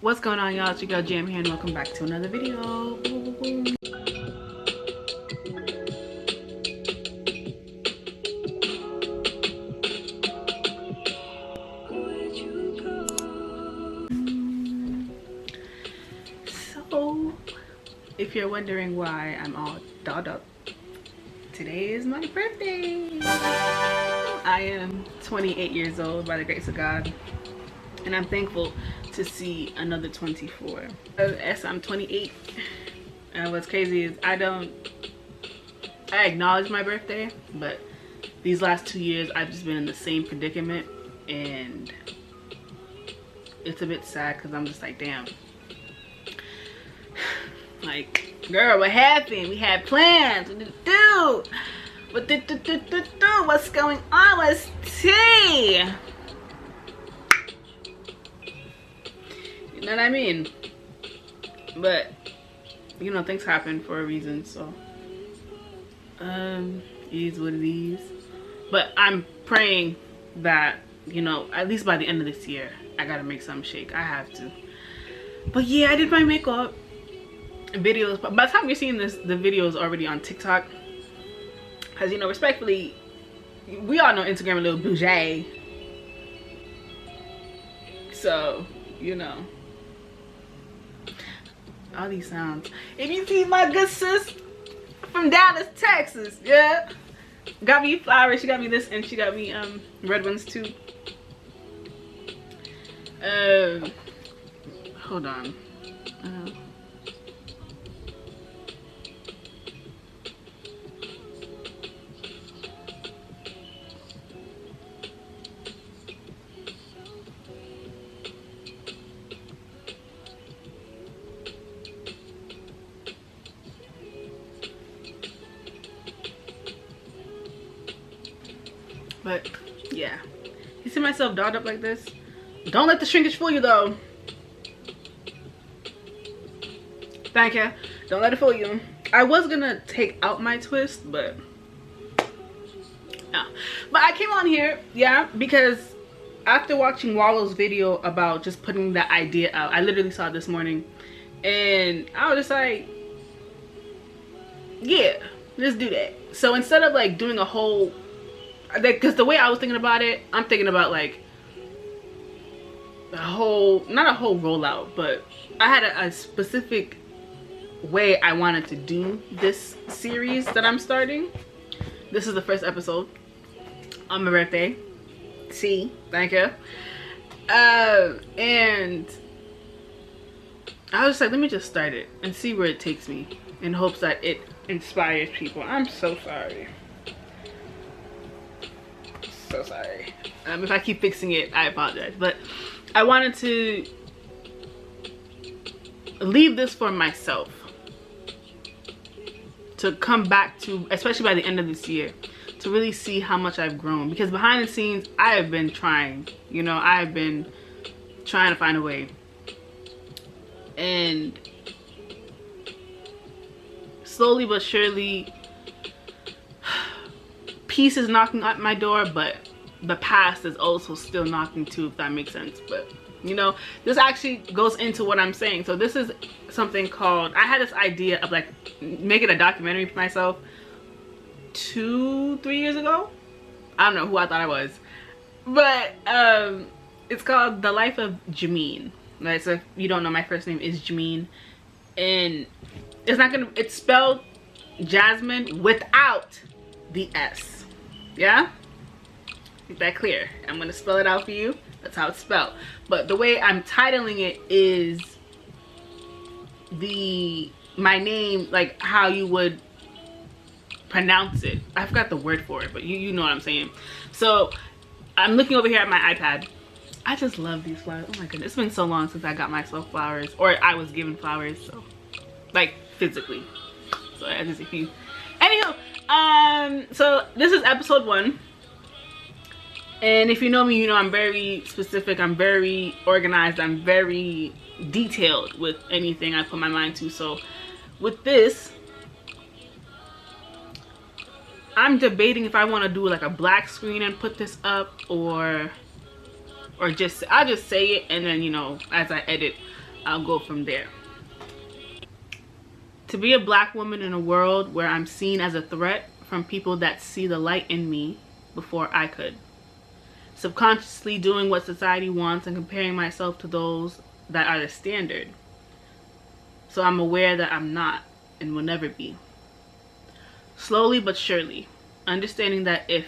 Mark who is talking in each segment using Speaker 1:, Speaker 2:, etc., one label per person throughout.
Speaker 1: What's going on, y'all? It's your girl Jam here, and welcome back to another video. So, if you're wondering why I'm all dolled up, today is my birthday. I am 28 years old by the grace of God, and I'm thankful to see another 24. As I'm 28, and what's crazy is I acknowledge my birthday, but these last 2 years I've just been in the same predicament, and it's a bit sad because I'm just like, damn, like, girl, what happened? We had plans. What did it do? What did do? What's going on? What's tea? You know what I mean? But you know, things happen for a reason, so it is what it is. But I'm praying that, you know, at least by the end of this year, I gotta make some shake. I have to. But yeah, I did my makeup videos. By the time you're seeing this, the video is already on TikTok. Cause, you know, respectfully, we all know Instagram a little bougie. So, you know, all these sounds. If you see my good sis from Dallas, Texas, yeah, got me flowers. She got me this, and she got me red ones too. Hold on. But yeah, you see myself dolled up like this? Don't let the shrinkage fool you, though. Thank you. Don't let it fool you. I was gonna take out my twist, but no. But I came on here, yeah, because after watching Wallow's video about just putting that idea out, I literally saw it this morning, and I was just like, yeah, let's do that. So instead of like doing a whole, because the way I was thinking about it, I'm thinking about like a whole, not a whole rollout, but I had a specific way I wanted to do this series that I'm starting. This is the first episode on my birthday. See, thank you. And I was like, let me just start it and see where it takes me, in hopes that it inspires people. I'm so sorry. So sorry. If I keep fixing it, I apologize. But I wanted to leave this for myself to come back to, especially by the end of this year, to really see how much I've grown. Because behind the scenes, I have been trying. You know, I have been trying to find a way. And slowly but surely, peace is knocking at my door, but the past is also still knocking too, if that makes sense. But you know, this actually goes into what I'm saying. So this is something called, I had this idea of like making a documentary for myself 2-3 years ago. I don't know who I thought I was, but it's called The Life of Jameen. Right, so if you don't know, my first name is Jameen, and it's spelled Jasmine without the S. Yeah, is that clear? I'm gonna spell it out for you. That's how it's spelled. But the way I'm titling it is my name, like how you would pronounce it. I forgot the word for it, but you know what I'm saying. So I'm looking over here at my iPad. I just love these flowers. Oh my goodness, it's been so long since I got myself flowers, or I was given flowers, so like physically. So as you see, anywho, so this is episode 1. And if you know me, you know I'm very specific, I'm very organized, I'm very detailed with anything I put my mind to. So with this, I'm debating if I want to do like a black screen and put this up, or just I'll just say it, and then, you know, as I edit, I'll go from there. To be a black woman in a world where I'm seen as a threat from people that see the light in me before I could. Subconsciously doing what society wants and comparing myself to those that are the standard. So I'm aware that I'm not and will never be. Slowly but surely, understanding that if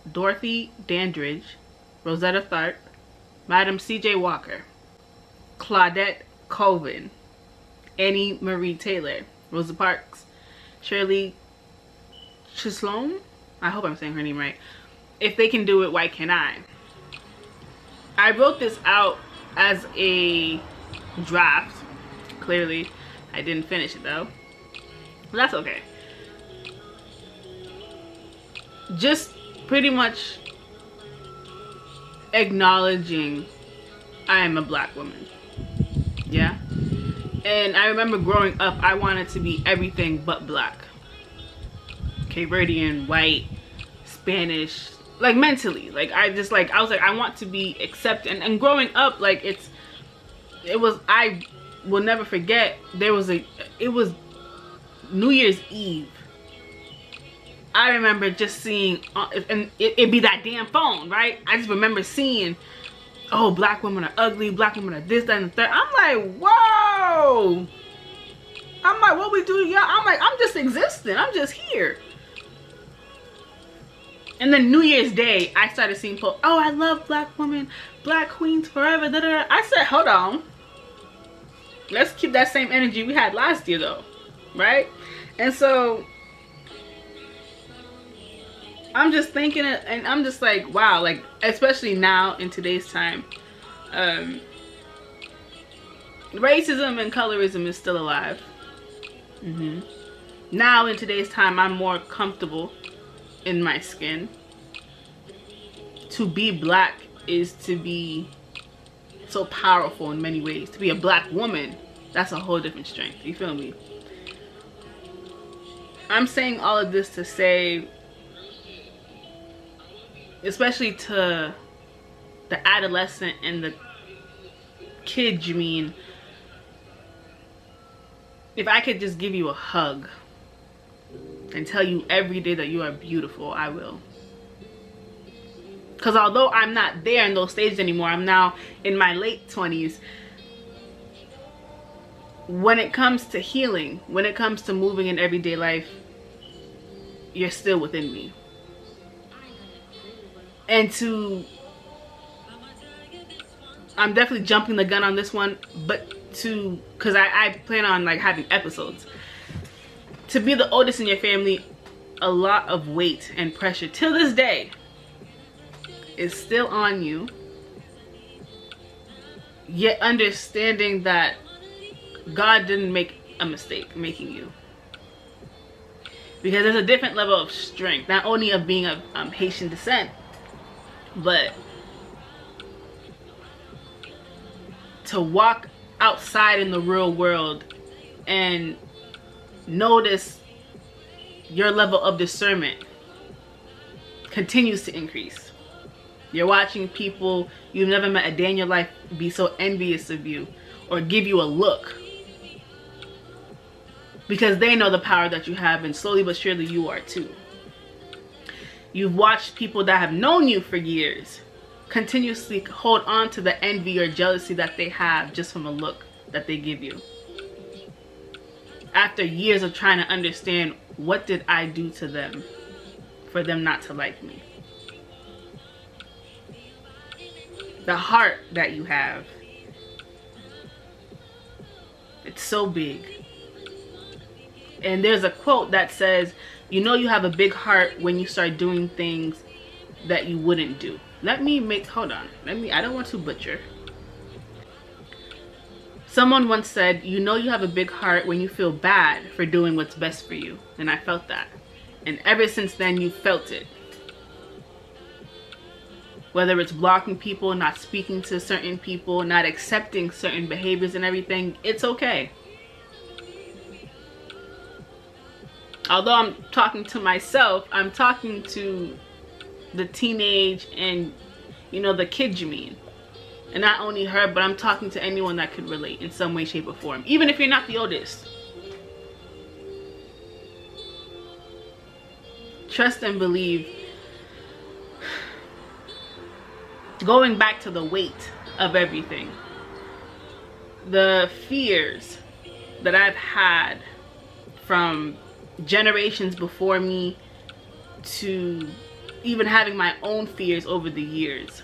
Speaker 1: Dorothy Dandridge, Rosetta Tharpe, Madam C.J. Walker, Claudette Colvin, Annie Marie Taylor, Rosa Parks, Shirley Chisholm, I hope I'm saying her name right, if they can do it, why can't I? I wrote this out as a draft. Clearly, I didn't finish it though. But that's okay. Just pretty much acknowledging I am a black woman. Yeah? And I remember growing up, I wanted to be everything but black. Cape Verdean, white, Spanish, like mentally. Like I was like, I want to be accepted. And growing up, like I will never forget, it was New Year's Eve. I remember just seeing, and it'd be that damn phone, right? I just remember seeing, oh, black women are ugly, black women are this, that, and the third. I'm like, whoa. I'm like, what we do? Yeah, I'm like, I'm just existing. I'm just here. And then New Year's Day, I started seeing people, oh, I love black women, black queens forever. Da, da, da. I said, hold on. Let's keep that same energy we had last year, though, right? And so I'm just thinking, and I'm just like, wow, like, especially now in today's time, racism and colorism is still alive. Now in today's time, I'm more comfortable in my skin. To be black is to be so powerful in many ways. To be a black woman, that's a whole different strength. You feel me? I'm saying all of this to say, especially to the adolescent and the kid, Jameen, if I could just give you a hug and tell you every day that you are beautiful, I will. Because although I'm not there in those stages anymore, I'm now in my late 20s. When it comes to healing, when it comes to moving in everyday life, you're still within me. And I'm definitely jumping the gun on this one, but because I plan on like having episodes. To be the oldest in your family, a lot of weight and pressure till this day is still on you. Yet understanding that God didn't make a mistake making you. Because there's a different level of strength, not only of being of Haitian descent, but to walk outside in the real world and notice your level of discernment continues to increase. You're watching people you've never met a day in your life be so envious of you or give you a look because they know the power that you have, and slowly but surely you are too. You've watched people that have known you for years continuously hold on to the envy or jealousy that they have just from a look that they give you. After years of trying to understand, what did I do to them for them not to like me? The heart that you have, it's so big. And there's a quote that says, you know you have a big heart when you start doing things that you wouldn't do. I don't want to butcher. Someone once said, you know you have a big heart when you feel bad for doing what's best for you. And I felt that. And ever since then, you felt it. Whether it's blocking people, not speaking to certain people, not accepting certain behaviors and everything, it's okay. Although I'm talking to myself, I'm talking to the teenage and, the kid Jameen. And not only her, but I'm talking to anyone that could relate in some way, shape, or form. Even if you're not the oldest. Trust and believe. Going back to the weight of everything. The fears that I've had from generations before me to even having my own fears over the years.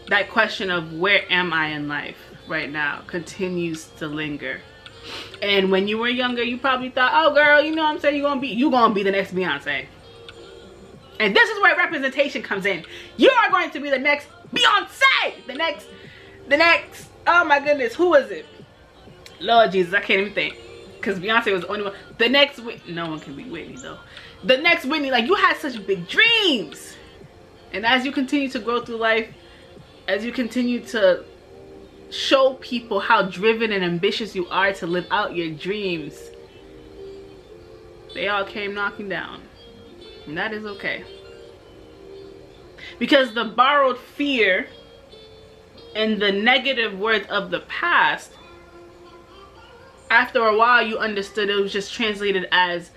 Speaker 1: That question of where am I in life right now continues to linger. And when you were younger, you probably thought, oh girl, you know what I'm saying, you're gonna be the next Beyonce. And this is where representation comes in. You are going to be the next Beyonce. The next, oh my goodness, who is it? Lord Jesus, I can't even think. Because Beyonce was the only one. The next, no one can be Whitney though. The next Whitney, like, you had such big dreams. And as you continue to grow through life, as you continue to show people how driven and ambitious you are to live out your dreams, they all came knocking down. And that is okay. Because the borrowed fear and the negative words of the past, after a while you understood it was just translated as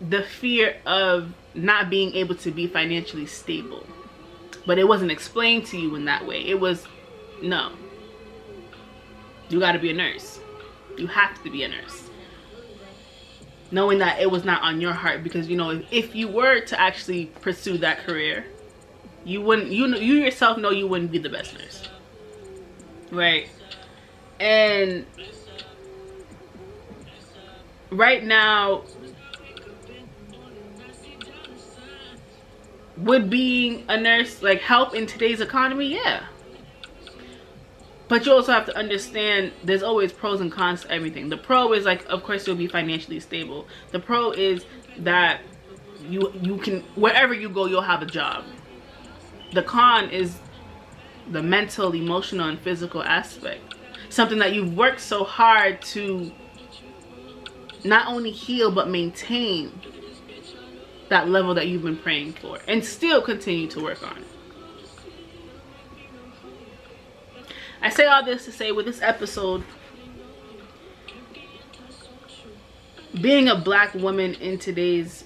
Speaker 1: the fear of not being able to be financially stable. But it wasn't explained to you in that way. It was, no. You gotta be a nurse. You have to be a nurse. Knowing that it was not on your heart, because you know, if you were to actually pursue that career, you wouldn't, you yourself know you wouldn't be the best nurse. Right? And right now, would being a nurse like help in today's economy? Yeah. But you also have to understand there's always pros and cons to everything. The pro is, like, of course you'll be financially stable. The pro is that you can, wherever you go, you'll have a job. The con is the mental, emotional, and physical aspect. Something that you've worked so hard to not only heal but maintain that level that you've been praying for and still continue to work on. I say all this to say, with this episode, being a black woman in today's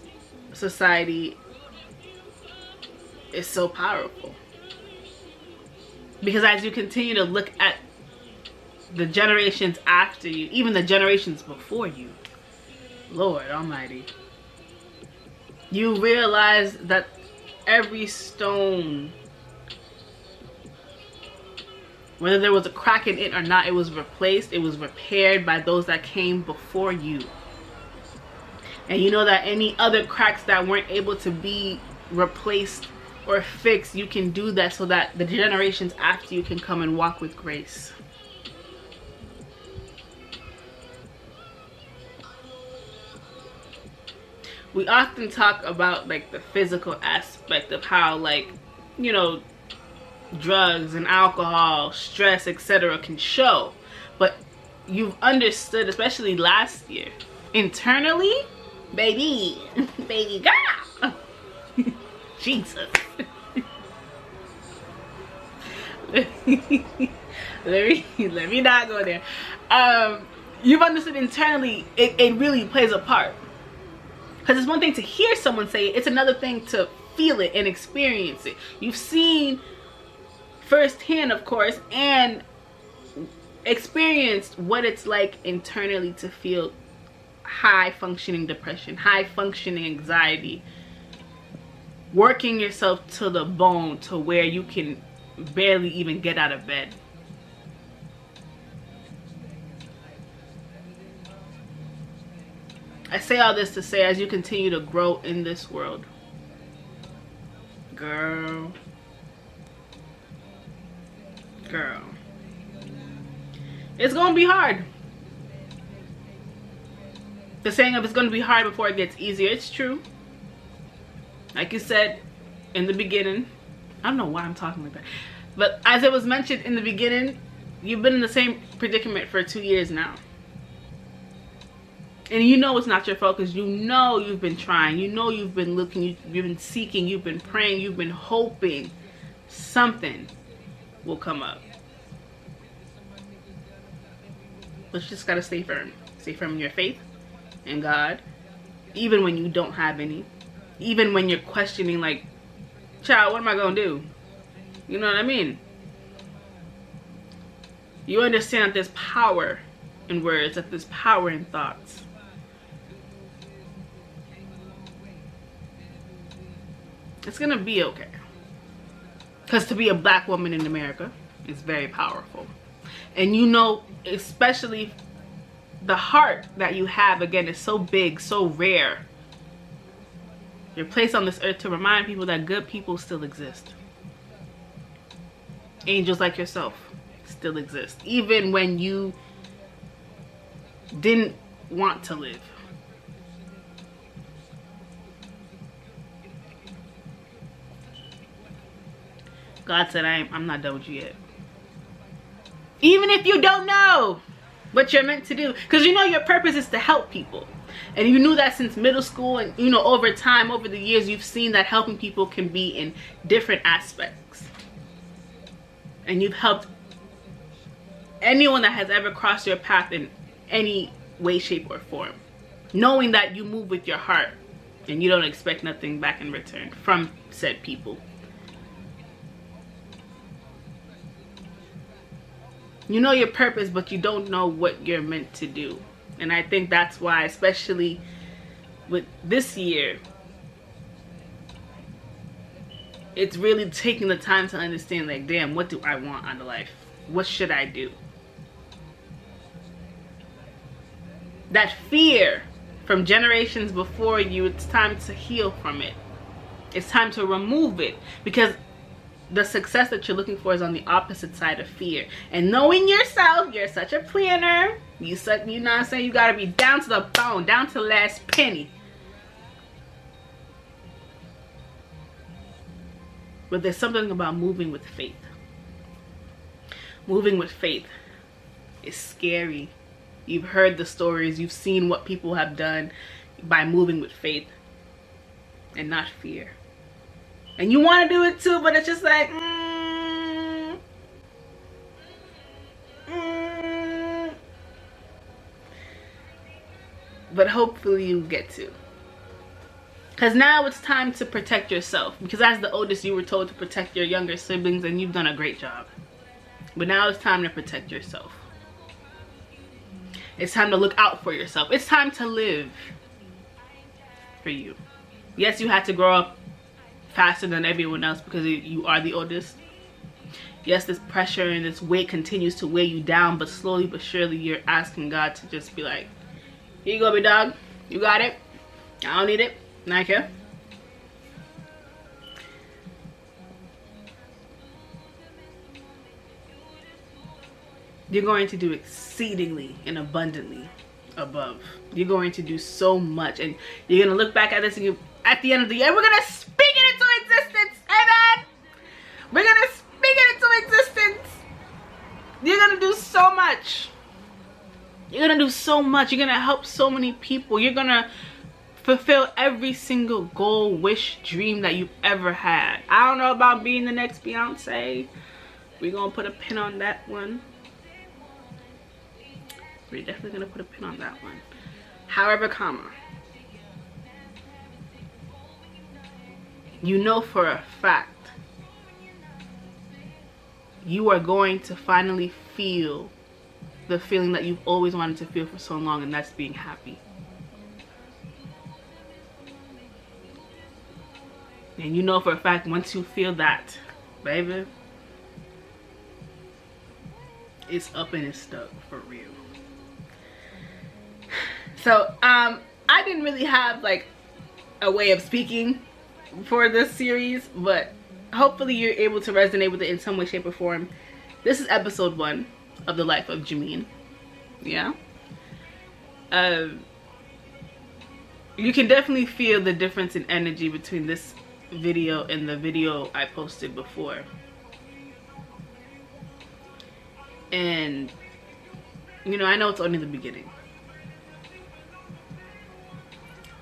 Speaker 1: society is so powerful. Because as you continue to look at the generations after you, even the generations before you, Lord Almighty, you realize that every stone, whether there was a crack in it or not, it was replaced, it was repaired by those that came before you. And you know that any other cracks that weren't able to be replaced or fixed, you can do that so that the generations after you can come and walk with grace. We often talk about, like, the physical aspect of how, like, you know, drugs and alcohol, stress, etc. can show. But you've understood, especially last year, internally, baby girl, Jesus. let me not go there. You've understood internally, it really plays a part. Because it's one thing to hear someone say it, it's another thing to feel it and experience it. You've seen firsthand, of course, and experienced what it's like internally to feel high functioning depression, high functioning anxiety, working yourself to the bone to where you can barely even get out of bed. I say all this to say, as you continue to grow in this world, girl, it's gonna be hard. The saying of it's gonna be hard before it gets easier, it's true. Like you said in the beginning, I don't know why I'm talking like that, but as it was mentioned in the beginning, you've been in the same predicament for 2 years now. And you know it's not your fault, because you know you've been trying, you know you've been looking, you've been seeking, you've been praying, you've been hoping something will come up. But you just gotta stay firm. Stay firm in your faith in God, even when you don't have any. Even when you're questioning, like, child, what am I gonna do? You know what I mean? You understand that there's power in words, that there's power in thoughts. It's gonna be okay. Because to be a black woman in America is very powerful. And you know, especially the heart that you have, again, is so big, so rare. You're placed on this earth to remind people that good people still exist. Angels like yourself still exist, even when you didn't want to live. God said, I'm not done with you yet. Even if you don't know what you're meant to do. Because you know your purpose is to help people. And you knew that since middle school, and you know, over time, over the years, you've seen that helping people can be in different aspects. And you've helped anyone that has ever crossed your path in any way, shape, or form. Knowing that you move with your heart and you don't expect nothing back in return from said people. You know your purpose, but you don't know what you're meant to do. And I think that's why, especially with this year, it's really taking the time to understand, like, damn, what do I want out of life? What should I do? That fear from generations before you, it's time to heal from it. It's time to remove it, because the success that you're looking for is on the opposite side of fear. And knowing yourself, you're such a planner. You know what I'm saying? You gotta be down to the bone, down to the last penny. But there's something about moving with faith. Moving with faith is scary. You've heard the stories, you've seen what people have done by moving with faith and not fear. And you want to do it too, but it's just like, But hopefully you get to. Because now it's time to protect yourself. Because as the oldest, you were told to protect your younger siblings, and you've done a great job. But now it's time to protect yourself. It's time to look out for yourself. It's time to live for you. Yes, you had to grow up faster than everyone else because you are the oldest. Yes, this pressure and this weight continues to weigh you down, but slowly but surely you're asking God to just be like, here you go, big dog. You got it. I don't need it. Not here. You're going to do exceedingly and abundantly above. You're going to do so much, and you're going to look back at this, and you, at the end of the year, we're going to speak it into existence. Amen. We're going to speak it into existence. You're going to do so much. You're going to do so much. You're going to help so many people. You're going to fulfill every single goal, wish, dream that you've ever had. I don't know about being the next Beyonce. We're going to put a pin on that one. We're definitely going to put a pin on that one. However, you know for a fact you are going to finally feel the feeling that you've always wanted to feel for so long, and that's being happy. And you know for a fact once you feel that, baby, it's up and it's stuck for real. So I didn't really have like a way of speaking for this series, but hopefully you're able to resonate with it in some way, shape, or form. This is episode 1 of the life of Jameen. Yeah. You can definitely feel the difference in energy between this video and the video I posted before. And you know, I know it's only the beginning.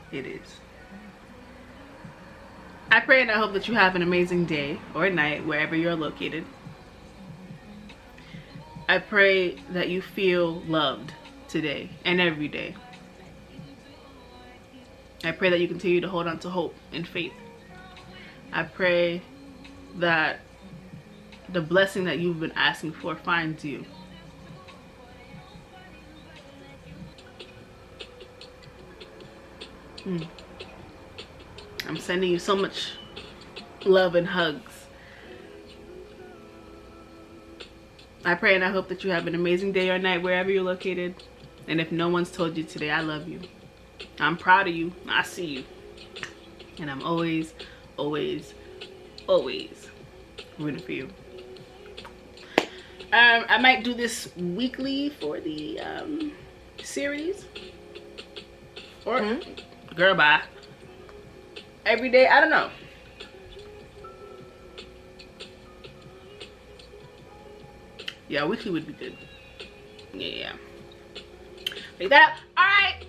Speaker 1: It is. I pray and I hope that you have an amazing day or night wherever you're located. I pray that you feel loved today and every day. I pray that you continue to hold on to hope and faith. I pray that the blessing that you've been asking for finds you. I'm sending you so much love and hugs. I pray and I hope that you have an amazing day or night wherever you're located. And if no one's told you today, I love you. I'm proud of you. I see you. And I'm always, always, always rooting for you. I might do this weekly for the series. Or, girl, bye. Every day, I don't know. Yeah, weekly would be good. Yeah. Like that. All right.